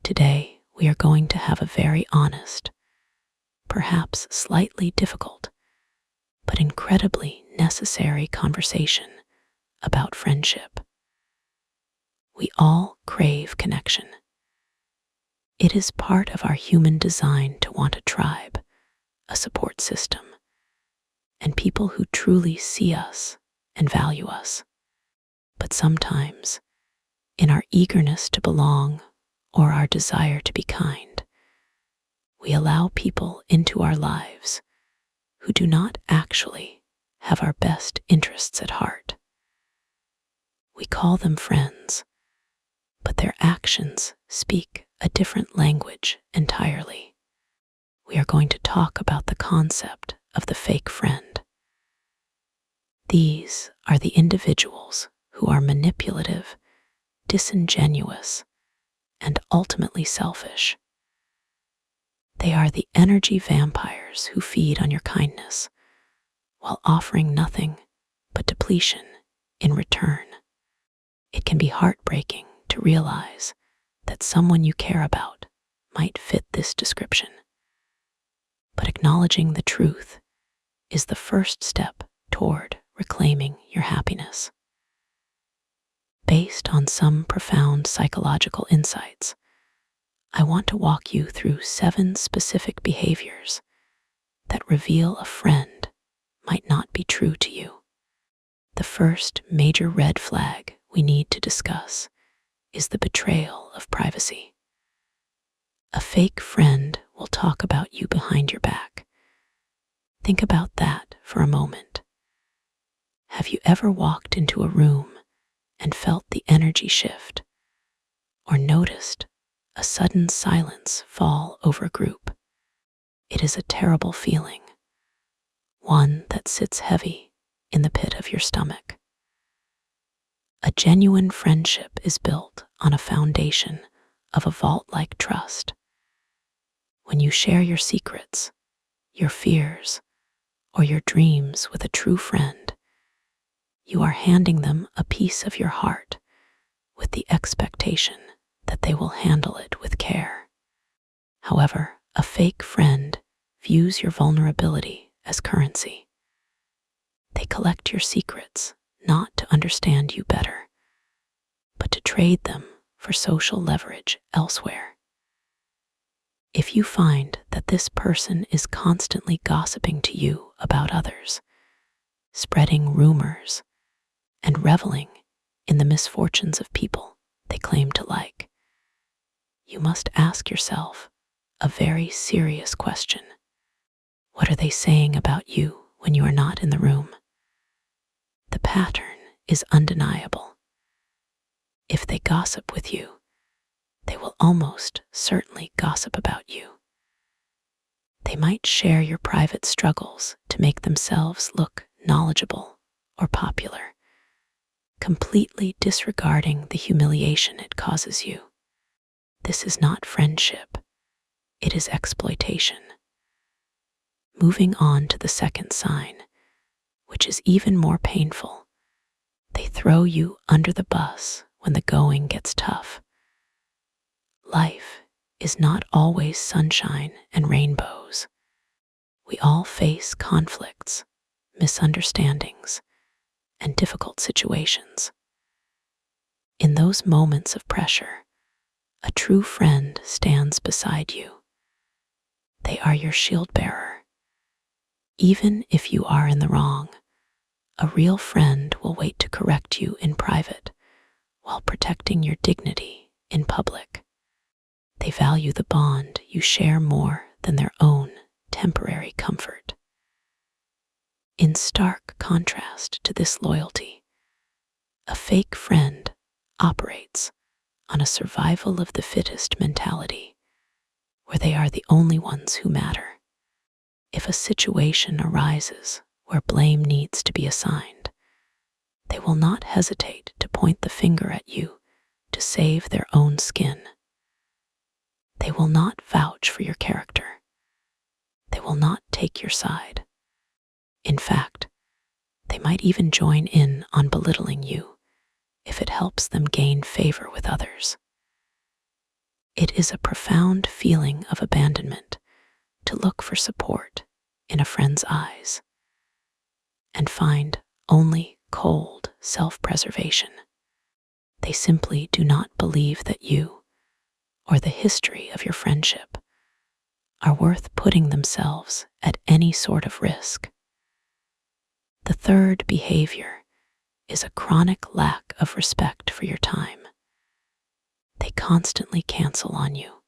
Today, we are going to have a very honest, perhaps slightly difficult, but incredibly necessary conversation about friendship. We all crave connection. It is part of our human design to want a tribe, a support system, and people who truly see us and value us. But sometimes, in our eagerness to belong or our desire to be kind, we allow people into our lives who do not actually have our best interests at heart. We call them friends, but their actions speak a different language entirely. We are going to talk about the concept of the fake friend. These are the individuals who are manipulative, disingenuous, and ultimately selfish. They are the energy vampires who feed on your kindness while offering nothing but depletion in return. It can be heartbreaking to realize that someone you care about might fit this description. But acknowledging the truth is the first step toward reclaiming your happiness. Based on some profound psychological insights, I want to walk you through 7 specific behaviors that reveal a friend might not be true to you. The first major red flag we need to discuss is the betrayal of privacy. A fake friend will talk about you behind your back. Think about that for a moment. Have you ever walked into a room and felt the energy shift, or noticed a sudden silence fall over a group? It is a terrible feeling, one that sits heavy in the pit of your stomach. A genuine friendship is built on a foundation of a vault-like trust. When you share your secrets, your fears, or your dreams with a true friend, you are handing them a piece of your heart with the expectation that they will handle it with care. However, a fake friend views your vulnerability as currency. They collect your secrets not to understand you better, but to trade them for social leverage elsewhere. If you find that this person is constantly gossiping to you about others, spreading rumors, and reveling in the misfortunes of people they claim to like, you must ask yourself a very serious question. What are they saying about you when you are not in the room? The pattern is undeniable. If they gossip with you, they will almost certainly gossip about you. They might share your private struggles to make themselves look knowledgeable or popular, completely disregarding the humiliation it causes you. This is not friendship, it is exploitation. Moving on to the second sign, which is even more painful, they throw you under the bus when the going gets tough. Life is not always sunshine and rainbows. We all face conflicts, misunderstandings, and difficult situations. In those moments of pressure, a true friend stands beside you. They are your shield bearer. Even if you are in the wrong, a real friend will wait to correct you in private while protecting your dignity in public. They value the bond you share more than their own temporary comfort. In stark contrast to this loyalty, a fake friend operates on a survival of the fittest mentality, where they are the only ones who matter. If a situation arises where blame needs to be assigned, they will not hesitate to point the finger at you to save their own skin. They will not vouch for your character. They will not take your side. In fact, they might even join in on belittling you if it helps them gain favor with others. It is a profound feeling of abandonment to look for support in a friend's eyes and find only cold self-preservation. They simply do not believe that you or the history of your friendship are worth putting themselves at any sort of risk. The third behavior is a chronic lack of respect for your time. They constantly cancel on you.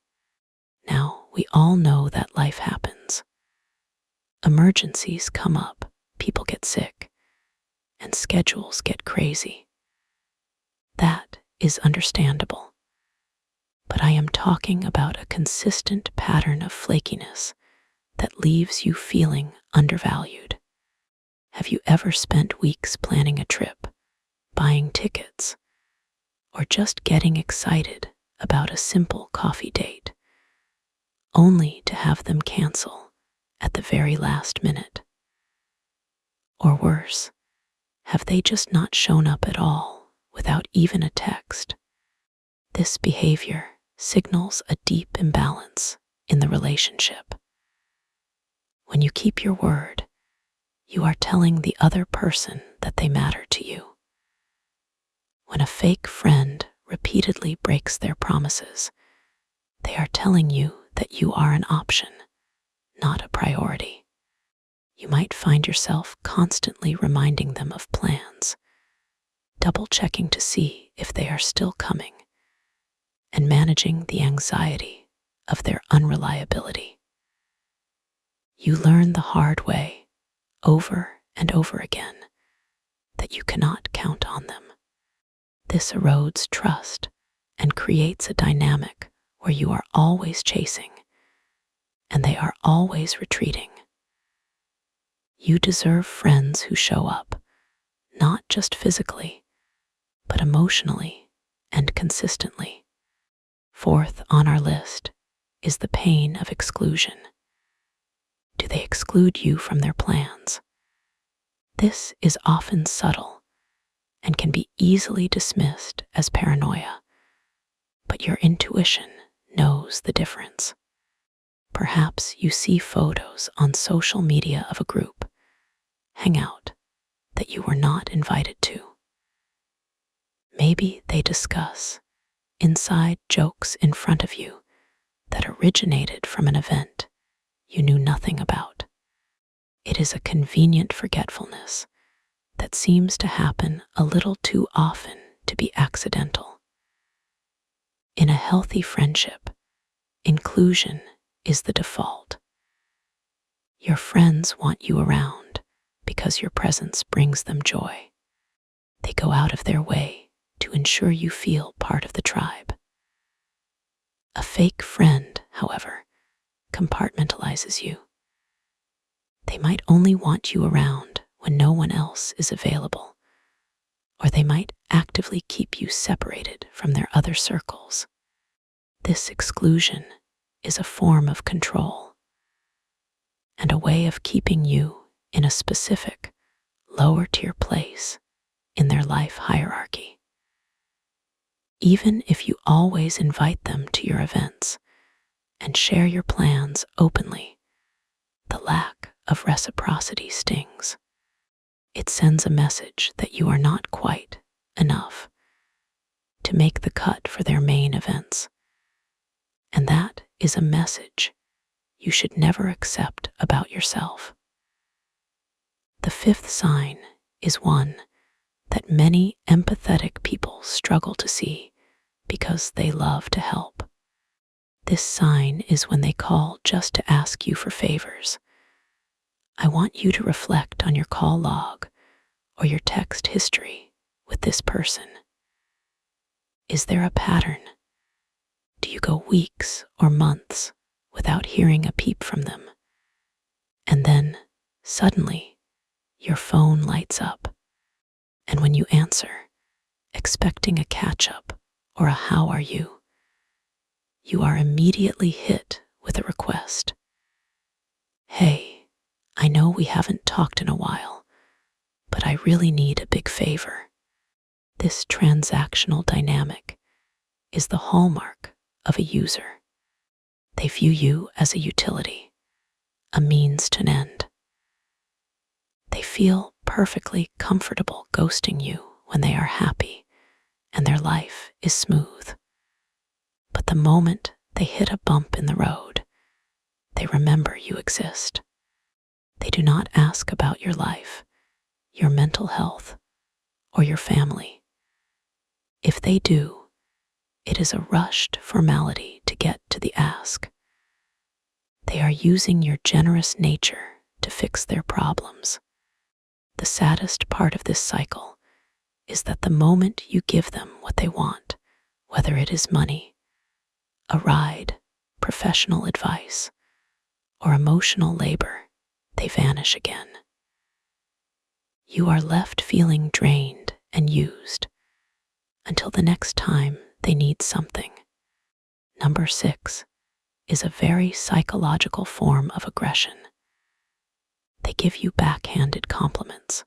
Now, we all know that life happens. Emergencies come up, people get sick, and schedules get crazy. That is understandable. But I am talking about a consistent pattern of flakiness that leaves you feeling undervalued. Have you ever spent weeks planning a trip, buying tickets, or just getting excited about a simple coffee date, only to have them cancel at the very last minute? Or worse, have they just not shown up at all without even a text? This behavior signals a deep imbalance in the relationship. When you keep your word, you are telling the other person that they matter to you. When a fake friend repeatedly breaks their promises, they are telling you that you are an option, not a priority. You might find yourself constantly reminding them of plans, double-checking to see if they are still coming, and managing the anxiety of their unreliability. You learn the hard way, over and over again, that you cannot count on them. This erodes trust and creates a dynamic where you are always chasing and they are always retreating. You deserve friends who show up, not just physically, but emotionally and consistently. Fourth on our list is the pain of exclusion. Do they exclude you from their plans? This is often subtle and can be easily dismissed as paranoia, but your intuition knows the difference. Perhaps you see photos on social media of a group hangout that you were not invited to. Maybe they discuss inside jokes in front of you that originated from an event you knew nothing about. It is a convenient forgetfulness that seems to happen a little too often to be accidental. In a healthy friendship, inclusion is the default. Your friends want you around because your presence brings them joy. They go out of their way to ensure you feel part of the tribe. A fake friend, however, compartmentalizes you. They might only want you around when no one else is available, or they might actively keep you separated from their other circles. This exclusion is a form of control and a way of keeping you in a specific, lower-tier place in their life hierarchy. Even if you always invite them to your events and share your plans openly, the lack of reciprocity stings. It sends a message that you are not quite enough to make the cut for their main events. And that is a message you should never accept about yourself. The fifth sign is one that many empathetic people struggle to see because they love to help. This sign is when they call just to ask you for favors. I want you to reflect on your call log or your text history with this person. Is there a pattern? Do you go weeks or months without hearing a peep from them? And then, suddenly, your phone lights up. And when you answer, expecting a catch-up or a how are you, you are immediately hit with a request. Hey, I know we haven't talked in a while, but I really need a big favor. This transactional dynamic is the hallmark of a user. They view you as a utility, a means to an end. They feel perfectly comfortable ghosting you when they are happy and their life is smooth. But the moment they hit a bump in the road, they remember you exist. They do not ask about your life, your mental health, or your family. If they do, it is a rushed formality to get to the ask. They are using your generous nature to fix their problems. The saddest part of this cycle is that the moment you give them what they want, whether it is money, a ride, professional advice, or emotional labor, they vanish again. You are left feeling drained and used until the next time they need something. Number 6 is a very psychological form of aggression. They give you backhanded compliments.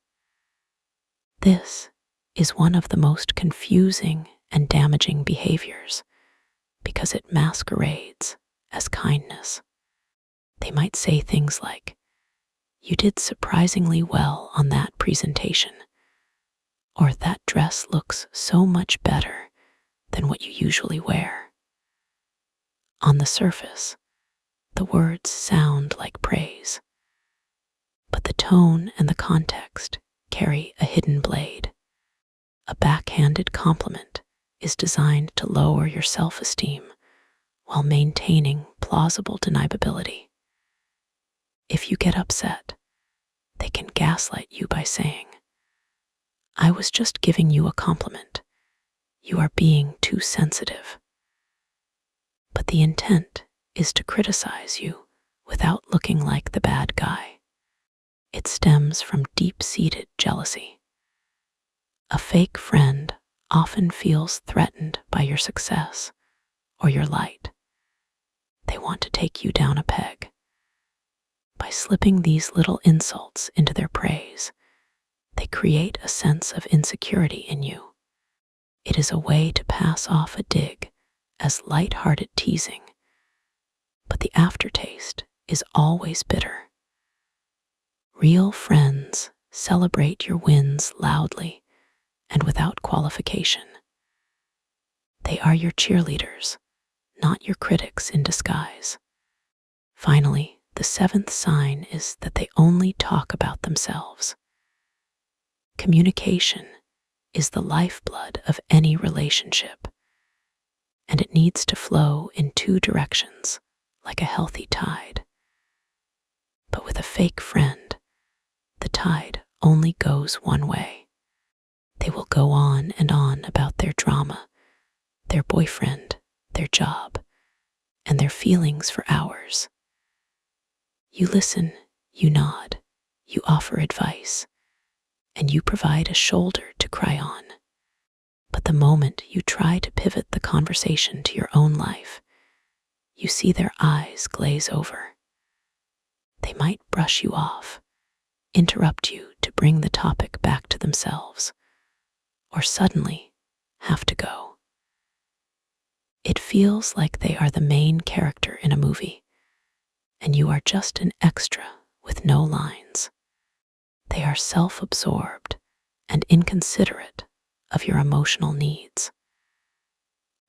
This is one of the most confusing and damaging behaviors because it masquerades as kindness. They might say things like, "You did surprisingly well on that presentation," or "That dress looks so much better than what you usually wear." On the surface, the words sound like praise, but the tone and the context carry a hidden blade. A backhanded compliment is designed to lower your self-esteem while maintaining plausible deniability. If you get upset, they can gaslight you by saying, "I was just giving you a compliment. You are being too sensitive." But the intent is to criticize you without looking like the bad guy. It stems from deep-seated jealousy. A fake friend often feels threatened by your success or your light. They want to take you down a peg. By slipping these little insults into their praise, they create a sense of insecurity in you. It is a way to pass off a dig as light-hearted teasing, but the aftertaste is always bitter. Real friends celebrate your wins loudly and without qualification. They are your cheerleaders, not your critics in disguise. Finally, the 7th sign is that they only talk about themselves. Communication is the lifeblood of any relationship, and it needs to flow in 2 directions, like a healthy tide. But with a fake friend, the tide only goes one way. They will go on and on about their drama, their boyfriend, their job, and their feelings for hours. You listen, you nod, you offer advice, and you provide a shoulder to cry on. But the moment you try to pivot the conversation to your own life, you see their eyes glaze over. They might brush you off, interrupt you to bring the topic back to themselves, or suddenly have to go. It feels like they are the main character in a movie, and you are just an extra with no lines. They are self-absorbed and inconsiderate of your emotional needs.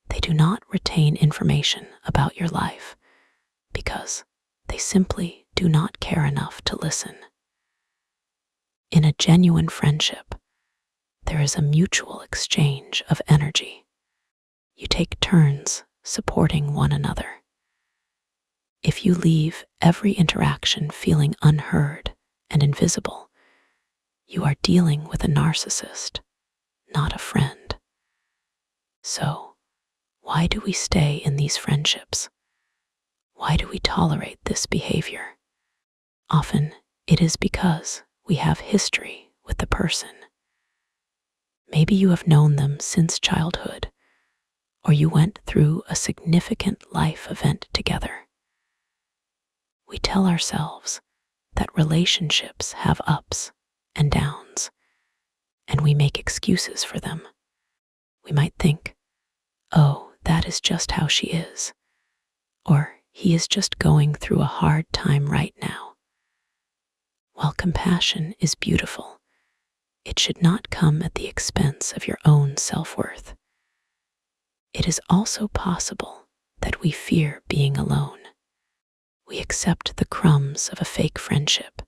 They do not retain information about your life because they simply do not care enough to listen. In a genuine friendship, there is a mutual exchange of energy. You take turns supporting one another. If you leave every interaction feeling unheard and invisible, you are dealing with a narcissist, not a friend. So, why do we stay in these friendships? Why do we tolerate this behavior? Often, it is because we have history with the person. Maybe you have known them since childhood, or you went through a significant life event together. We tell ourselves that relationships have ups and downs, and we make excuses for them. We might think, "Oh, that is just how she is, or he is just going through a hard time right now. While compassion is beautiful, it should not come at the expense of your own self-worth. It is also possible that we fear being alone. We accept the crumbs of a fake friendship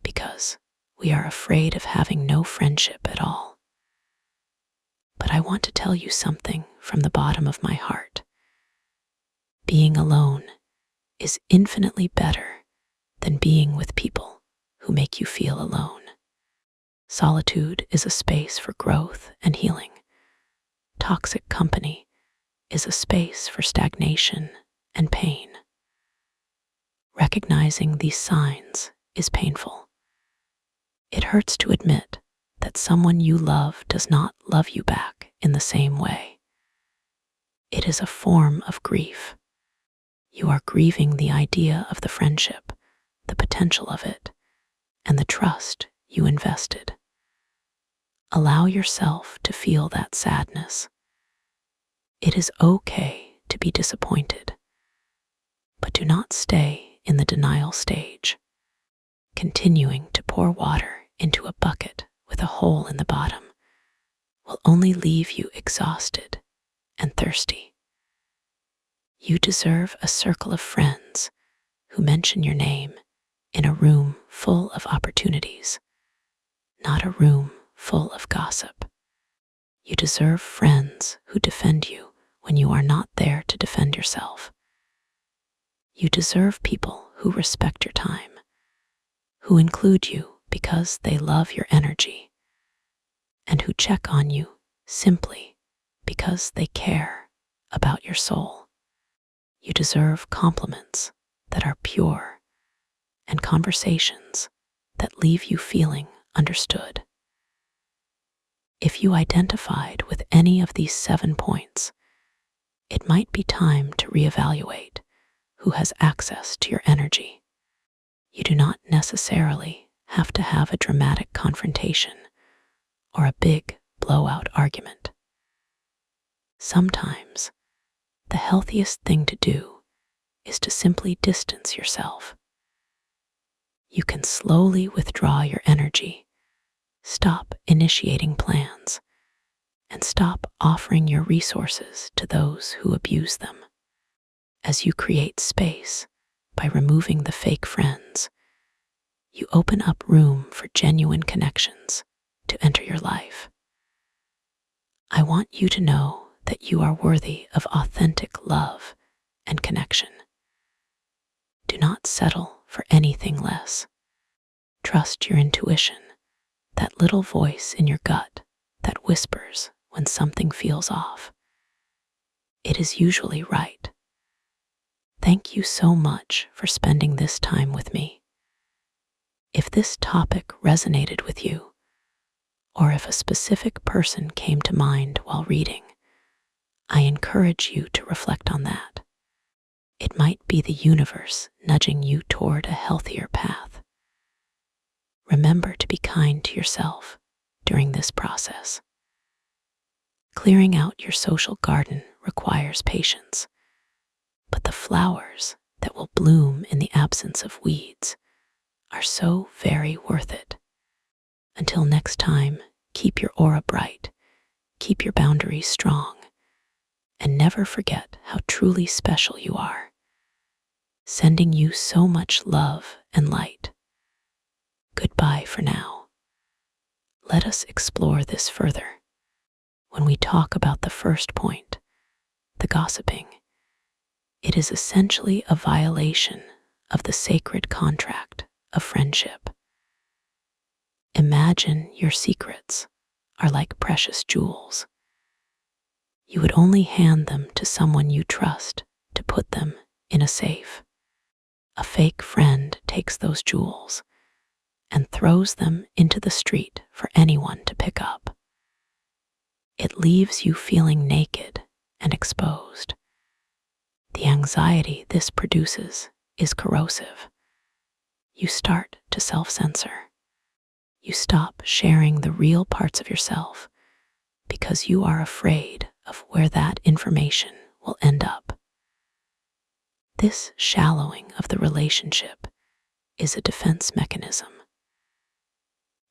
because we are afraid of having no friendship at all. But I want to tell you something from the bottom of my heart. Being alone is infinitely better than being with people who make you feel alone. Solitude is a space for growth and healing. Toxic company is a space for stagnation and pain. Recognizing these signs is painful. It hurts to admit that someone you love does not love you back in the same way. It is a form of grief. You are grieving the idea of the friendship, the potential of it, and the trust you invested. Allow yourself to feel that sadness. It is okay to be disappointed, but do not stay in the denial stage. Continuing to pour water into a bucket with a hole in the bottom will only leave you exhausted and thirsty. You deserve a circle of friends who mention your name in a room full of opportunities, not a room full of gossip. You deserve friends who defend you when you are not there to defend yourself. You deserve people who respect your time, who include you because they love your energy, and who check on you simply because they care about your soul. You deserve compliments that are pure and conversations that leave you feeling understood. If you identified with any of these 7 points, it might be time to reevaluate who has access to your energy. You do not necessarily have to have a dramatic confrontation or a big blowout argument. Sometimes, the healthiest thing to do is to simply distance yourself. You can slowly withdraw your energy, stop initiating plans, and stop offering your resources to those who abuse them. As you create space by removing the fake friends, you open up room for genuine connections to enter your life. I want you to know that you are worthy of authentic love and connection. Do not settle for anything less. Trust your intuition, that little voice in your gut that whispers when something feels off. It is usually right. Thank you so much for spending this time with me. If this topic resonated with you, or if a specific person came to mind while reading, I encourage you to reflect on that. It might be the universe nudging you toward a healthier path. Remember to be kind to yourself during this process. Clearing out your social garden requires patience, but the flowers that will bloom in the absence of weeds are so very worth it. Until next time, keep your aura bright, keep your boundaries strong, and never forget how truly special you are. Sending you so much love and light. Goodbye for now. Let us explore this further. When we talk about the first point, the gossiping, it is essentially a violation of the sacred contract of friendship. Imagine your secrets are like precious jewels. You would only hand them to someone you trust to put them in a safe. A fake friend takes those jewels and throws them into the street for anyone to pick up. It leaves you feeling naked and exposed. The anxiety this produces is corrosive. You start to self-censor. You stop sharing the real parts of yourself because you are afraid of where that information will end up. This shallowing of the relationship is a defense mechanism.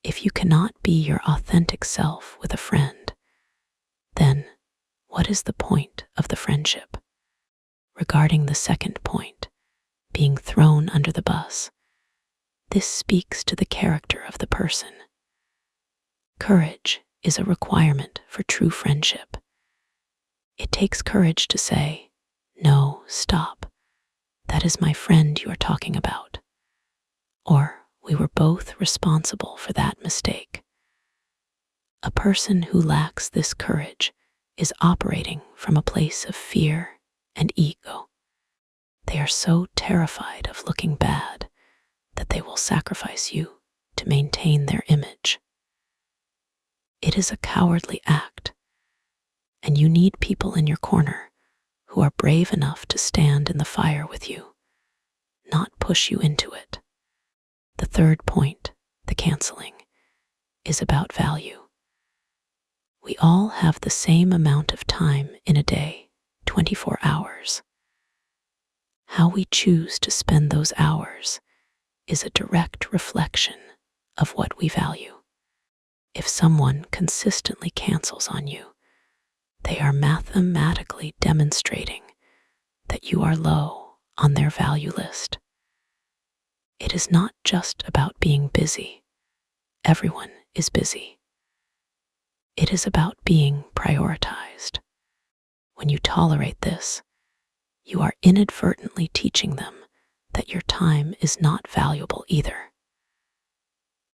If you cannot be your authentic self with a friend, then what is the point of the friendship? Regarding the second point, being thrown under the bus, this speaks to the character of the person. Courage is a requirement for true friendship. It takes courage to say, "No, stop. That is my friend you are talking about." Or, "We were both responsible for that mistake." A person who lacks this courage is operating from a place of fear and ego. They are so terrified of looking bad that they will sacrifice you to maintain their image. It is a cowardly act, and you need people in your corner who are brave enough to stand in the fire with you, not push you into it. The third point, the canceling, is about value. We all have the same amount of time in a day, 24 hours. How we choose to spend those hours is a direct reflection of what we value. If someone consistently cancels on you, they are mathematically demonstrating that you are low on their value list. It is not just about being busy. Everyone is busy. It is about being prioritized. When you tolerate this, you are inadvertently teaching them that your time is not valuable either.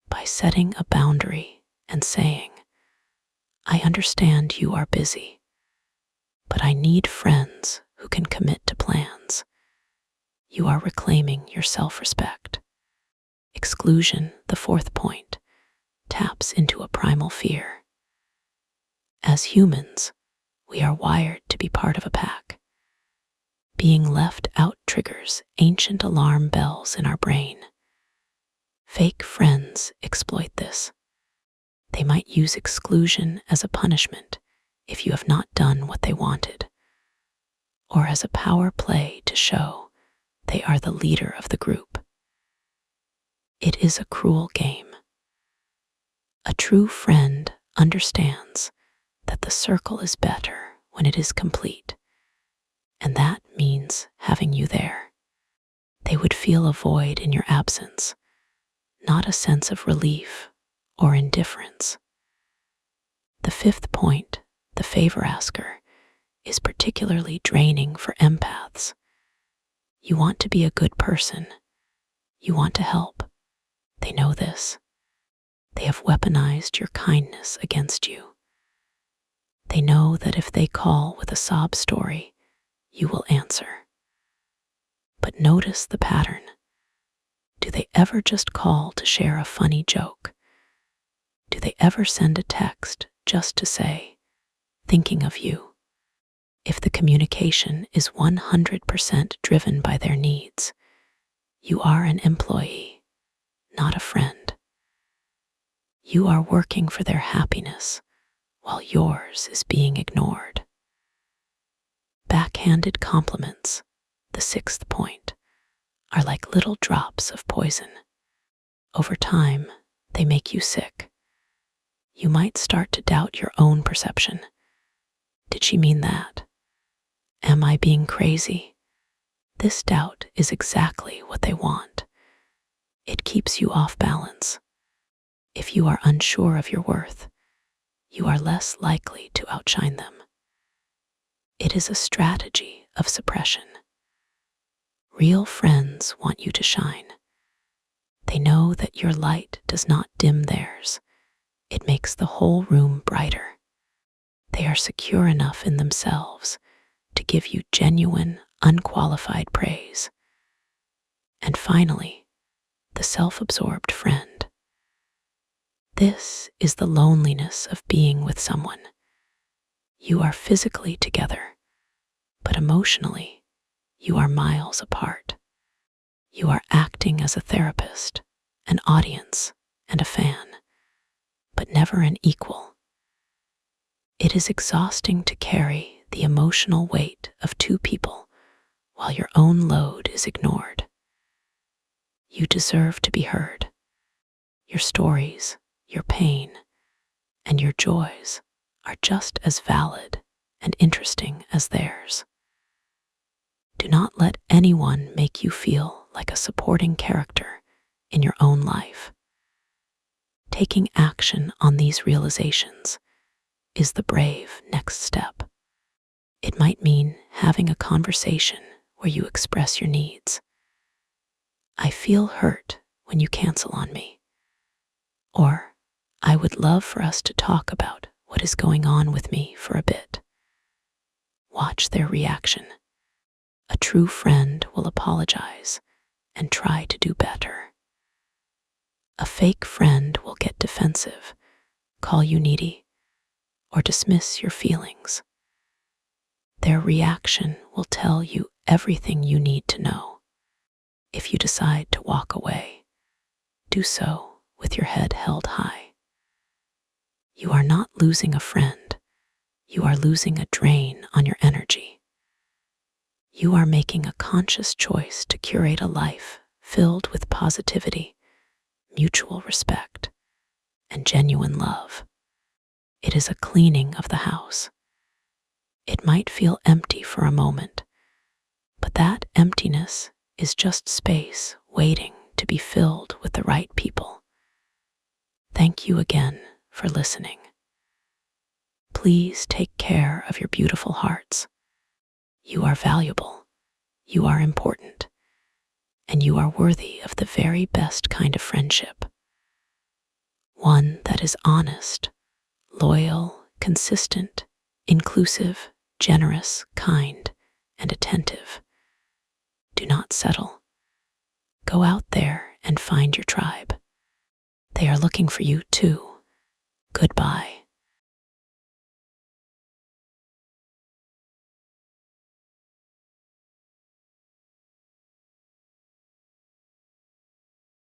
By setting a boundary and saying, "I understand you are busy, but I need friends who can commit to plans," you are reclaiming your self-respect. Exclusion, the fourth point, taps into a primal fear. As humans, we are wired to be part of a pack. Being left out triggers ancient alarm bells in our brain. Fake friends exploit this. They might use exclusion as a punishment if you have not done what they wanted, or as a power play to show they are the leader of the group. It is a cruel game. A true friend understands that the circle is better when it is complete, and that means having you there. They would feel a void in your absence, not a sense of relief or indifference. The fifth point, the favor asker, is particularly draining for empaths. You want to be a good person. You want to help. They know this. They have weaponized your kindness against you. They know that if they call with a sob story, you will answer. But notice the pattern. Do they ever just call to share a funny joke? Do they ever send a text just to say, "Thinking of you"? If the communication is 100% driven by their needs, you are an employee, not a friend. You are working for their happiness while yours is being ignored. Backhanded compliments, the sixth point, are like little drops of poison. Over time, they make you sick. You might start to doubt your own perception. Did she mean that? Am I being crazy? This doubt is exactly what they want. It keeps you off balance. If you are unsure of your worth, you are less likely to outshine them. It is a strategy of suppression. Real friends want you to shine. They know that your light does not dim theirs. It makes the whole room brighter. They are secure enough in themselves to give you genuine, unqualified praise. And finally, the self-absorbed friend. This is the loneliness of being with someone. You are physically together, but emotionally, you are miles apart. You are acting as a therapist, an audience, and a fan, but never an equal. It is exhausting to carry the emotional weight of two people while your own load is ignored. You deserve to be heard. Your stories, your pain, and your joys are just as valid and interesting as theirs. Do not let anyone make you feel like a supporting character in your own life. Taking action on these realizations is the brave next step. It might mean having a conversation where you express your needs. I feel hurt when you cancel on me. Or, I would love for us to talk about what is going on with me for a bit. Watch their reaction. A true friend will apologize and try to do better. A fake friend will get defensive, call you needy, or dismiss your feelings. Their reaction will tell you everything you need to know. If you decide to walk away, do so with your head held high. You are not losing a friend. You are losing a drain on your energy. You are making a conscious choice to curate a life filled with positivity, mutual respect, and genuine love. It is a cleaning of the house. It might feel empty for a moment, but that emptiness is just space waiting to be filled with the right people. Thank you again for listening. Please take care of your beautiful hearts. You are valuable, you are important, and you are worthy of the very best kind of friendship. One that is honest, loyal, consistent, inclusive, generous, kind, and attentive. Do not settle. Go out there and find your tribe. They are looking for you too. Goodbye.